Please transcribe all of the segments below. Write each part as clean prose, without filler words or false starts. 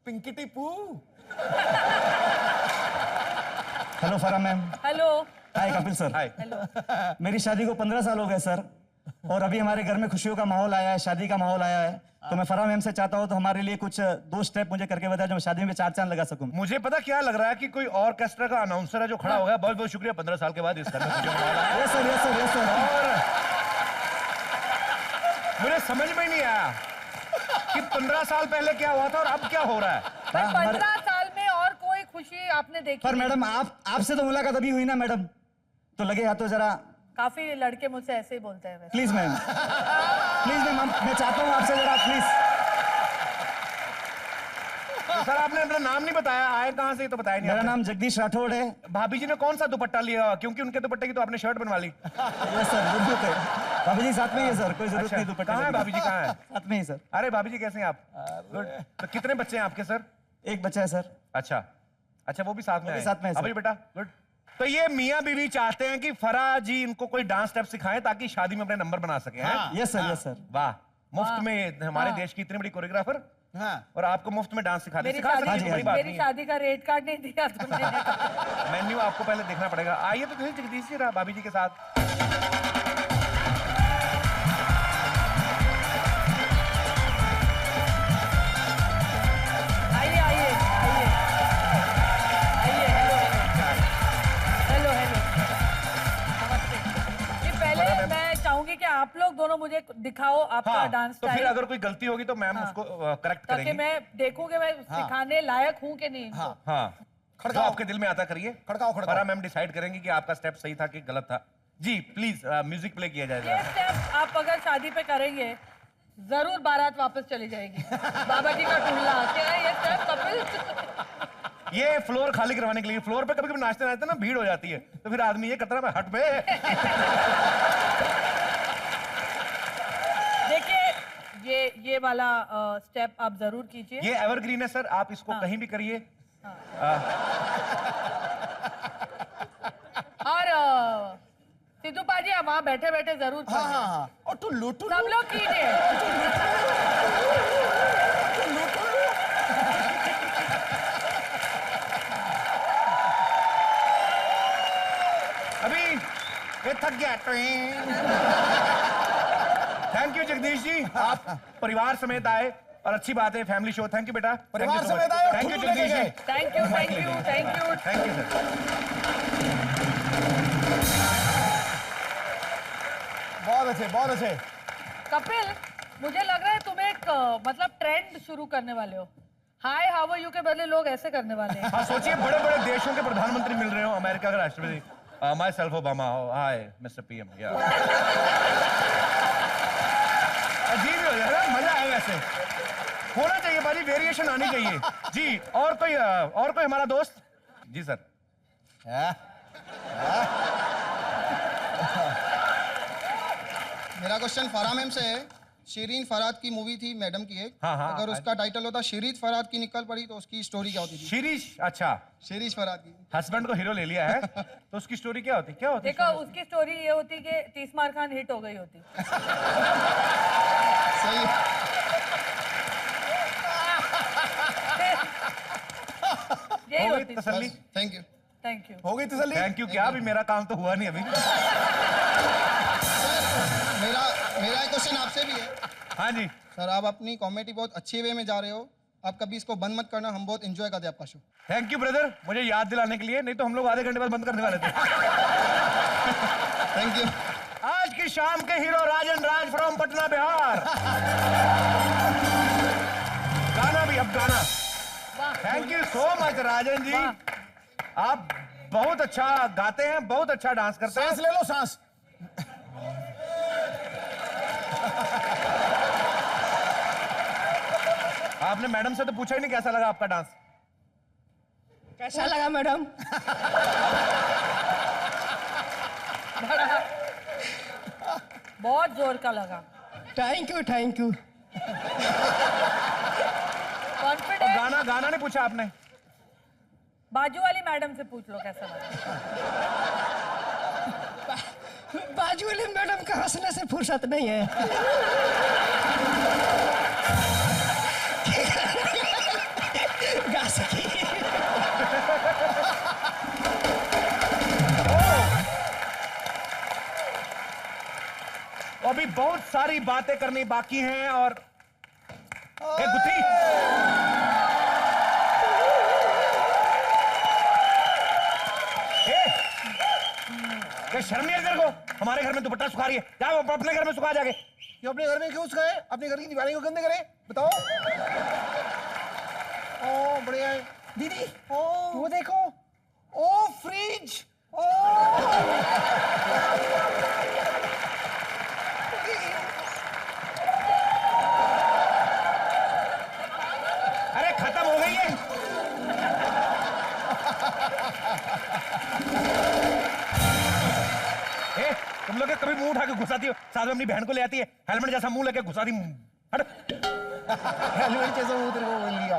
Pinky Tipu. Hello फरा ma'am. Hello. हाय Kapil sir. हाय। मेरी शादी को 15 साल हो गए सर, और अभी हमारे घर में खुशियों का माहौल आया है, शादी का माहौल आया है। तो मैं फरा मैम से चाहता हूँ तो हमारे लिए कुछ 2 स्टेप मुझे करके बताया जो मैं शादी में 4 चांद लगा सकूं। मुझे पता क्या लग रहा है कि कोई ऑर्केस्ट्रा का अनाउंसर है जो खड़ा हो गया। बहुत बहुत शुक्रिया, 15 साल के बाद इस घर में खुशियों का माहौल आया। Yes sir, yes sir, yes sir. और मुझे समझ में ही नहीं आया कि 15 साल पहले क्या हुआ था और अब क्या हो रहा है। 15 साल में और कोई खुशी आपने देखी? पर मैडम आपसे तो मुलाकात अभी हुई ना मैडम, तो लगे हाथ तो जरा। काफी लड़के मुझसे ऐसे ही बोलते हैं वैसे। प्लीज मैम, प्लीज मैम, मैं चाहता हूँ आपसे जरा प्लीज। तो सर आपने अपना नाम नहीं बताया, आए कहाँ से तो बताया नहीं। मेरा नाम जगदीश राठौड़ है। भाभी जी ने कौन सा दुपट्टा लिया, क्योंकि उनके दुपट्टे की तो आपने शर्ट बनवा ली। यस सर, बिल्कुल है। भाभी जी साथ में ही है सर, कोई जरूरत नहीं दुपट्टे। कहाँ है भाभी जी, कहाँ है? साथ में ही सर। अरे भाभी जी कैसे हैं आप? गुड। तो कितने बच्चे हैं आपके सर? एक बच्चा है सर। अच्छा अच्छा, वो भी साथ में है? साथ में है सर। अभी बेटा गुड। तो ये मियाँ बीवी चाहते हैं कि फरा जी इनको कोई डांस स्टेप सिखाएं ताकि शादी में अपने नंबर बना सके। Yes sir, yes sir. वाह, मुफ्त में हमारे देश की इतनी बड़ी कोरियोग्राफर और आपको मुफ्त में डांस सिखा दे। मेरी शादी मेरी शादी का रेट कार्ड नहीं दिया तो मैंने। मेन्यू आपको पहले देखना पड़ेगा। आइए तो कहीं जगदीश जी रहा भाभी जी के साथ। आइए आइए आइए आइए। हेलो हेलो हेलो, नमस्ते। ये पहले मैं चाहूंगी कि आप लोग दोनों मुझे दिखाओ आपका डांस तो स्टाइल। फिर अगर कोई गलती होगी तो मैम उसको करेक्ट ताकि करेंगी। मैं देखूं कि मैं सिखाने लायक हूं कि नहीं। हाँ, जो आपके दिल में आता करिए। खड़काओ खड़काओ। फरा मैम डिसाइड करेंगी कि आपका स्टेप सही था कि गलत था। जी प्लीज म्यूजिक प्ले किया जाएगा। ये स्टेप आप अगर शादी पे करेंगे जरूर बारात वापस चली जाएगी। बाबा जी का टुल्ला क्या है ये स्टेप कपिल? ये फ्लोर खाली करवाने के लिए। फ्लोर पे कभी कभी नाचते नाचते ना भीड़ हो जाती है, तो फिर आदमी ये कतरा में हट पे। देखिए ये वाला स्टेप आप जरूर कीजिए। ये एवरग्रीन है सर, आप इसको कहीं भी करिए। और सिद्धू पाजी आप वहां बैठे बैठे जरूर हाँ हाँ हाँ। और तू लूटू सब लोग कीजिए। अभी ये थक गया। थैंक यू जगदीश जी, आप परिवार समेत आए और अच्छी बात है, फैमिली शो। थैंक यू बेटा। परिवार समेत आए और थैंक यू ठुल्लू लेके जगदीश जी। गए। Thank you thank you thank you thank you sir. बहुत अच्छे, बहुत अच्छे। कपिल, मुझे लग रहा है तुम एक मतलब ट्रेंड शुरू करने वाले हो। हाय हाउ आर यू के बदले लोग ऐसे करने वाले हैं। हाँ सोचिए, बड़े बड़े देशों के प्रधानमंत्री मिल रहे हो, अमेरिका का राष्ट्रपति। My self Obama, hi mister PM. अजीब ही हो जाएगा, मजा आएगा ऐसे। होना चाहिए भाजी, वेरिएशन आनी चाहिए। जी और कोई हमारा दोस्त? जी सर। मेरा क्वेश्चन फरा मैम से है। शिरीन फराद की मूवी थी मैडम की एक। हाँ, अगर उसका टाइटल होता शिरीज फराद की निकल पड़ी तो उसकी स्टोरी क्या होती थी? शिरीष। अच्छा, शिरीज फराद की। हस्बैंड को हीरो ले लिया है तो उसकी स्टोरी क्या होती? देखो उसकी स्टोरी ये होती कि तीसमार खान हिट हो गई होती। सही। यही होती। तसल्ली। Thank you. Thank you. हो गई तसल्ली? थैंक यू क्या, अभी मेरा काम तो हुआ नहीं अभी। मेरा एक क्वेश्चन आपसे भी है। हाँ जी सर, आप अपनी कॉमेडी बहुत अच्छी वे में जा रहे हो, आप कभी इसको बंद मत करना, हम बहुत एंजॉय करते हैं आपका शो। थैंक यू ब्रदर, मुझे याद दिलाने के लिए, नहीं तो हम लोग आधे घंटे बाद बंद करने वाले थे। Thank you. आज की शाम के हीरो राजन राज फ्रॉम पटना बिहार। गाना भी अब गाना। Thank you so much Rajan ji, आप बहुत अच्छा गाते हैं, बहुत अच्छा डांस करते हैं। सांस ले लो, सांस। आपने मैडम से तो पूछा ही नहीं कैसा लगा आपका डांस। कैसा लगा मैडम? बहुत जोर का लगा। Thank you thank you. Confidence. गाना नहीं पूछा आपने? बाजू वाली मैडम से पूछ लो कैसा लगा। बाजू वाली मैडम का हंसने से फुर्सत नहीं है। अभी बहुत सारी बातें करनी बाकी हैं और गुत्थी शर्म नहीं है तेरे को? हमारे घर में दुपट्टा सुखा रही है, जा अपने घर में सुखा जाके। ये अपने घर में क्यों सुखाए? अपने घर की दीवारें क्यों गंदे करे? बताओ। ओ बढ़िया है दीदी। ओ वो देखो, ओ फ्रिज, ओ अरे खत्म हो गई है। तुम लोग कभी मुंह उठा के घुसाती हो, साथ में अपनी बहन को ले आती है, हेलमेट जैसा मुंह लेके घुसाती। हट। हेलमेट जैसा मुंह तेरे को लिया।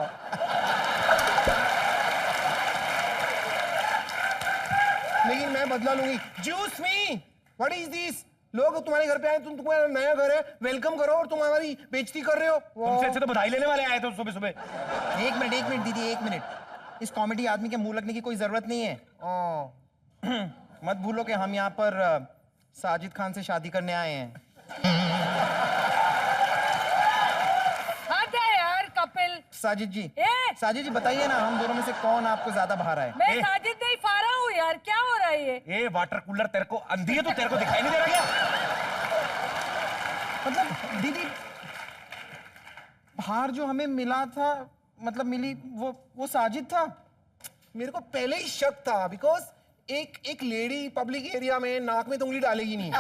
लेकिन मैं बदला लूंगी। Juice me, what is this? लोग तुम्हारे घर पे आए, तुम्हारा नया घर है, वेलकम करो और तुम हमारी बेइज्जती कर रहे हो। तुमसे अच्छे तो बधाई लेने वाले आए थे सुबह सुबह। एक मिनट दीदी, एक मिनट। इस कॉमेडी आदमी के मुंह लगने की कोई जरूरत नहीं है। मत भूलो कि हम यहाँ पर साजिद खान से शादी करने आए हैं। हट है यार कपिल। साजिद जी, ए? साजिद जी बताइए ना, हम दोनों में से कौन आपको ज्यादा भारा है? मैं साजिद नहीं फारा हूँ यार, क्या हो रहा है ये? ए वाटर कूलर तेरे को अंधी है तो तेरे को दिखाई नहीं दे रहा क्या? मतलब दीदी, भार जो हमें मिला था, मतलब मिली, वो साजिद था। मेरे को पहले ही शक था, बिकॉज एक लेडी पब्लिक एरिया में नाक में तो उंगली डालेगी नहीं।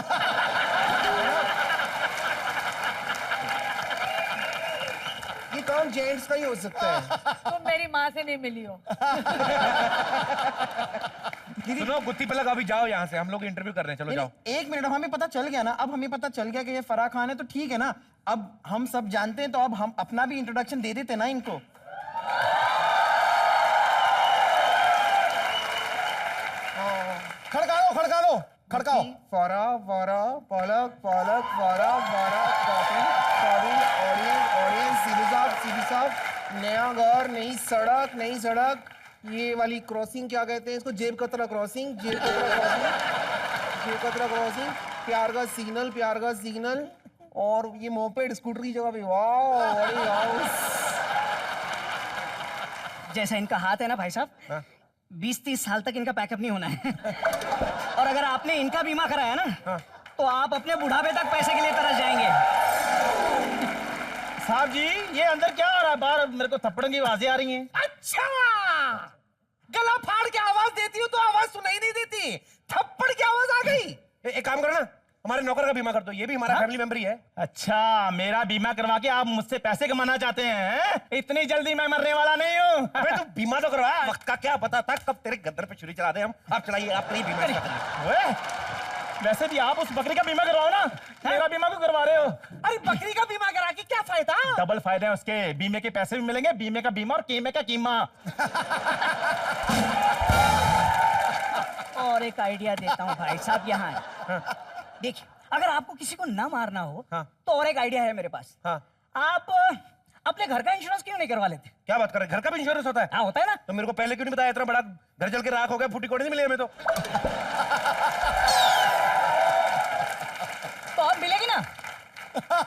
ये काम जेंट्स का ही हो सकता है। तुम मेरी माँ से नहीं मिली हो। सुनो गुत्ती पलक, अभी जाओ यहाँ से, हम लोग इंटरव्यू कर रहे हैं। चलो जाओ। एक मिनट, हमें पता चल गया ना, अब हमें पता चल गया कि ये फराह खान है, तो ठीक है ना। अब हम सब जानते हैं, तो अब हम अपना भी इंट्रोडक्शन दे देते ना इनको। खड़काओ। फरा फरा पलक पलक फरा फरा कॉपी कॉपी ऑडियंस सीधी साहब नया घर, नई सड़क। ये वाली क्रॉसिंग क्या कहते हैं इसको? जेब कतरा क्रॉसिंग। प्यार का सिग्नल। और ये मोपेड स्कूटर की जगह पे, वाह बड़ी हाउस। जैसा इनका हाथ है ना भाई साहब, 20-30 साल तक इनका पैकअप नहीं होना है। और अगर आपने इनका बीमा कराया ना, तो आप अपने बुढ़ापे तक पैसे के लिए तरस जाएंगे। साहब जी, ये अंदर क्या हो रहा है? बाहर मेरे को थप्पड़ों की आवाजें आ रही हैं। अच्छा, गला फाड़ के आवाज देती हो तो आवाज सुनाई नहीं देती, थप्पड़ की आवाज आ गई। एक काम करो ना, हमारे नौकर का बीमा कर दो, ये भी हमारा फैमिली मेंबर ही है। अच्छा, मेरा बीमा करवा के आप मुझसे पैसे कमाना चाहते हैं? इतनी जल्दी मैं मरने वाला नहीं हूँ। अबे तू बीमा तो करवा, वक्त का क्या पता था कब तेरे गद्दर पे छुरी चला दे हम। आप चलाइए, आप नहीं बीमा ओए, वैसे भी आप उस बकरी का बीमा करवाओ ना, मेरा बीमा क्यों करवा रहे हो? अरे बकरी का बीमा करा के क्या फायदा? डबल फायदे हैं उसके, बीमे के पैसे भी मिलेंगे, बीमे का बीमा और कीमे का कीमा। और एक आइडिया देता हूँ भाई साहब, यहाँ है। देखिए, अगर आपको किसी को ना मारना हो, तो और एक आइडिया है मेरे पास। आप अपने घर का इंश्योरेंस क्यों नहीं करवा लेते? क्या बात कर रहे? घर का भी इंश्योरेंस होता है? हाँ, होता है ना। तो मेरे को पहले क्यों नहीं बताया? इतना बड़ा घर जल के राख हो गया, फूटी कोड़ी नहीं मिली हमें तो। अब मिलेगी ना।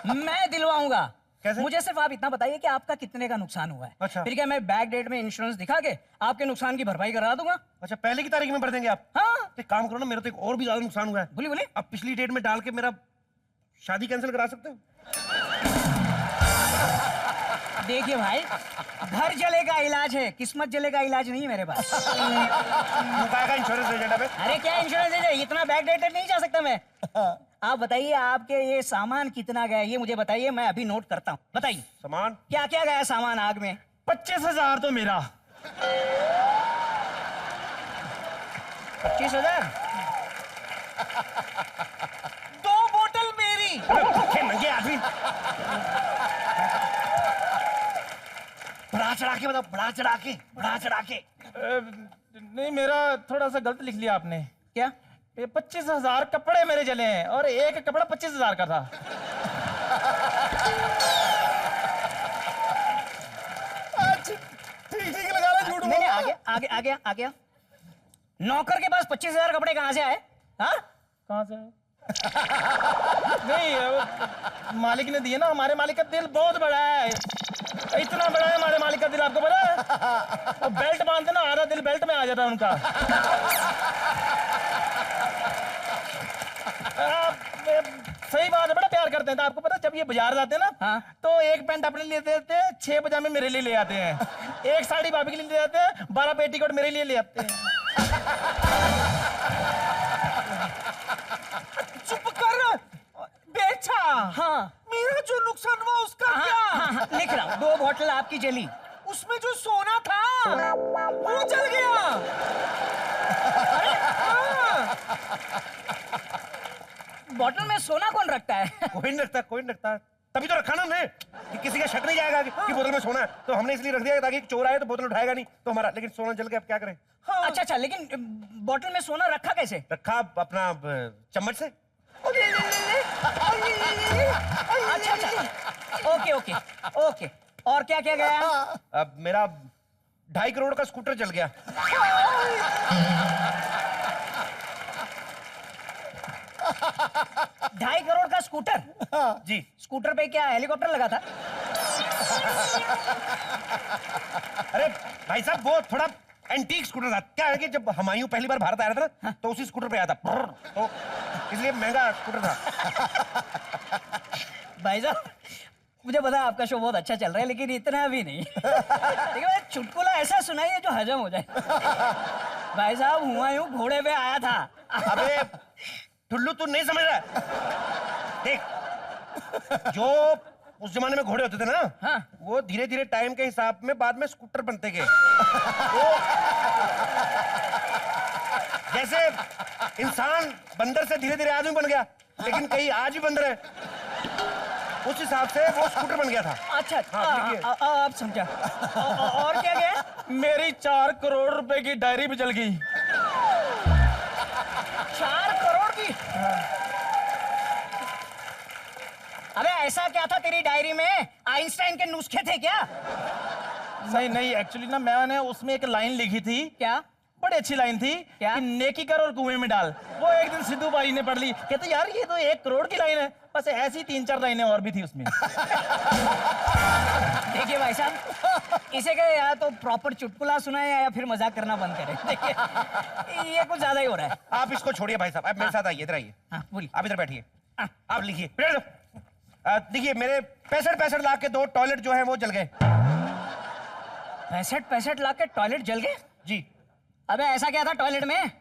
मैं दिलवाऊंगा। कैसे? मुझे सिर्फ आप इतना बताइए कि आपका कितने का नुकसान हुआ है। अच्छा। फिर क्या मैं बैक डेट में इंश्योरेंस दिखा के आपके नुकसान की भरपाई करा दूंगा। अच्छा, पहले की तारीख में भर देंगे आप? हाँ। एक काम करो ना, मेरा तो एक और भी ज्यादा नुकसान हुआ है। बोलिए। अब पिछली डेट में डाल के मेरा शादी कैंसिल करा सकते हो? देखिए भाई, घर जले का इलाज है, किस्मत जले का इलाज नहीं है मेरे पास। इंश्योरेंस एजेंट है? अरे क्या इंश्योरेंस है? इतना बैक डेटेड नहीं जा सकता मैं। आप बताइए, आपके ये सामान कितना गया ये मुझे बताइए, मैं अभी नोट करता हूँ। बताइए सामान क्या क्या गया सामान आग में? 25,000 तो मेरा। 25,000? 2 बोतल मेरी। नंगे आदमी, बढ़ा चढ़ा के बताओ, बढ़ा चढ़ा के। नहीं, मेरा थोड़ा सा गलत लिख लिया आपने। क्या? ये 25,000 कपड़े मेरे जले हैं और एक कपड़ा 25,000 का था। ठीक लगा रहा, झूठ नहीं, आ गया। नौकर के पास 25,000 कपड़े कहाँ से आए? हाँ? कहाँ से? नहीं मालिक ने दिए ना, हमारे मालिक का दिल बहुत बड़ा है, इतना बड़ा है हमारे मालिक का दिल, आपको पता है? और बेल्ट बांधते ना, आधा दिल बेल्ट में आ जाता है उनका। सही बात है, बड़ा प्यार करते हैं। तो आपको पता है जब ये बाजार जाते हैं ना, हाँ। तो एक पैंट अपने लिए देते हैं, 6 पजामे मेरे लिए ले आते हैं, एक साड़ी भाभी के लिए ले आते हैं, 12 पेटीकोट मेरे लिए ले आते हैं। चुप कर, बेचा। हाँ मेरा जो नुकसान हुआ उसका हाँ, क्या? हाँ, हाँ, लिख रहा हूँ, 2 बॉटल आपकी जली। उसमें जो सोना था वो जल गया। अरे हाँ। बॉटल में सोना कौन रखता है? कोई नहीं रखता, कोई नहीं रखता। तभी तो रखा ना हमने कि किसी का शक नहीं जाएगा कि बोतल में सोना है, तो हमने इसलिए रख दिया ताकि चोर आए तो बोतल उठाएगा नहीं तो हमारा। लेकिन सोना जल गया, अब क्या करें? हाँ। अच्छा अच्छा, लेकिन बॉटल में सोना रखा कैसे? रखा अपना चम्मच से। अच्छा अच्छा, ओके ओके ओके। और क्या क्या गया? अब मेरा 2.5 करोड़ का स्कूटर जल गया। 2.5 करोड़ का स्कूटर? जी। स्कूटर पे क्या हेलीकॉप्टर लगा था? अरे भाई साहब, वो थोड़ा एंटीक स्कूटर था। क्या है कि जब हुमायूं पहली बार भारत आया था ना, तो उसी स्कूटर पे आया था, तो इसलिए महंगा स्कूटर था। भाई साहब, मुझे पता है आपका शो बहुत अच्छा चल रहा है, लेकिन इतना भी नहीं। लेकिन भाई चुटकुला ऐसा सुनाइए जो हजम हो जाए। भाई साहब, हुमायूं घोड़े पे आया था। अबे टुल्लू, तू नहीं समझ रहा है? देख, जो उस जमाने में घोड़े होते थे ना, हाँ। वो धीरे धीरे टाइम के हिसाब में बाद में स्कूटर बनते गए। जैसे इंसान बंदर से धीरे धीरे आदमी बन गया, लेकिन कई आज भी बंदर है, उस हिसाब से वो स्कूटर बन गया था। अच्छा, हाँ, लिखिए। अब समझा। और क्या गया? मेरी 4 करोड़ रुपए की डायरी भी जल गई। 4 करोड़ की? अबे ऐसा क्या था तेरी डायरी में? आइंस्टाइन के नुस्खे थे क्या? नहीं नहीं, एक्चुअली ना मैंने उसमें एक लाइन लिखी थी, क्या? बड़ी अच्छी लाइन थी क्या? कि नेकी कर और कुएं में डाल। वो एक दिन सिद्धू भाई ने पढ़ ली, कहते यार ये तो 1 करोड़ की लाइन है। बस ऐसी 3-4 लाइनें और भी थी उसमें। देखिए भाई साहब, इसे कहे या तो प्रॉपर चुटकुला सुनाए या फिर मजाक करना बंद करें। देखिए, ये कुछ ज्यादा ही हो रहा है। आप इसको छोड़िए भाई साहब, आप मेरे साथ आइए, इधर आइए। हाँ, बोलिए। आप इधर बैठिए, आप लिखिए। देखिए, मेरे 65 लाख के 2 टॉयलेट जो है वो जल गए। 65 लाख के टॉयलेट जल गए? जी। अबे ऐसा क्या था टॉयलेट में?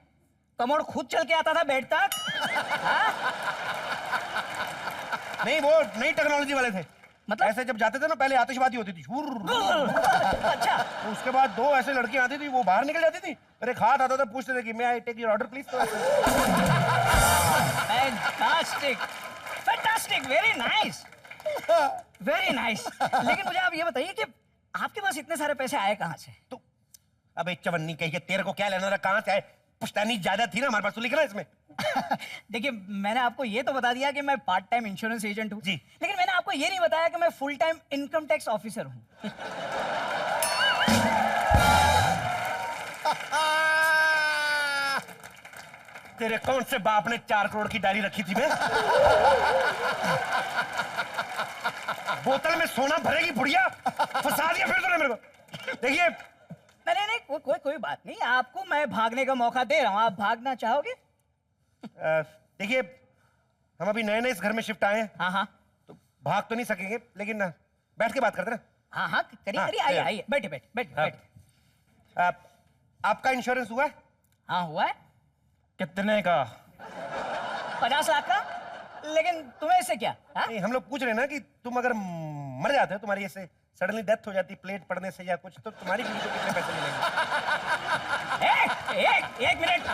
कमोड खुद चल के आता था बेड तक? हाँ? नहीं, वो नई टेक्नोलॉजी वाले थे। मतलब? ऐसे जब जाते थे ना, पहले आतिशबाजी होती थी, अच्छा, तो उसके बाद 2 ऐसे लड़कियां आती थी, वो बाहर निकल जाती थी, मेरे हाथ आता था, पूछते थे कि may I take your order please. Fantastic, fantastic, very nice, very nice. लेकिन मुझे आप ये बताइए कि आपके पास इतने सारे पैसे आए कहाँ से? तो अबे चवन्नी कही, तेरे को क्या लेना था कहाँ से आए? पुश्तैनी ज्यादा थी ना हमारे पास, तो लिखना इसमें। देखिए, मैंने आपको ये तो बता दिया कि मैं पार्ट टाइम इंश्योरेंस एजेंट हूँ, जी। लेकिन मैंने आपको ये नहीं बताया कि मैं full time income tax officer हूँ। तेरे कौन से बाप ने 4 करोड़ की डायरी रखी थी? मैं बोतल में सोना भरेगी बुढ़िया, फंसा दिया फिर तूने मेरे को। देखिए, नहीं नहीं, कोई बात नहीं, आपको मैं भागने का मौका दे रहा हूँ, आप भागना चाहोगे? देखिए, हम अभी नए नए इस घर में शिफ्ट आए हैं, हाँ हाँ तो भाग तो नहीं सकेंगे, लेकिन बैठ के बात करते ना। हाँ हाँ, करिए हाँ, करिए, आइए yeah. आइए, बैठे बैठे बैठे बैठे। आपका इंश्योरेंस हुआ है? हाँ हुआ है, कितने का? 50 लाख का। लेकिन तुम्हें इससे क्या? हाँ? नहीं, हम लोग पूछ रहे हैं ना कि तुम अगर मर जाते हो, तुम्हारी ऐसे सडनली डेथ हो जाती प्लेट पड़ने से या कुछ, तो तुम्हारी बीवी को कितने पैसे मिलेंगे? एक मिनट,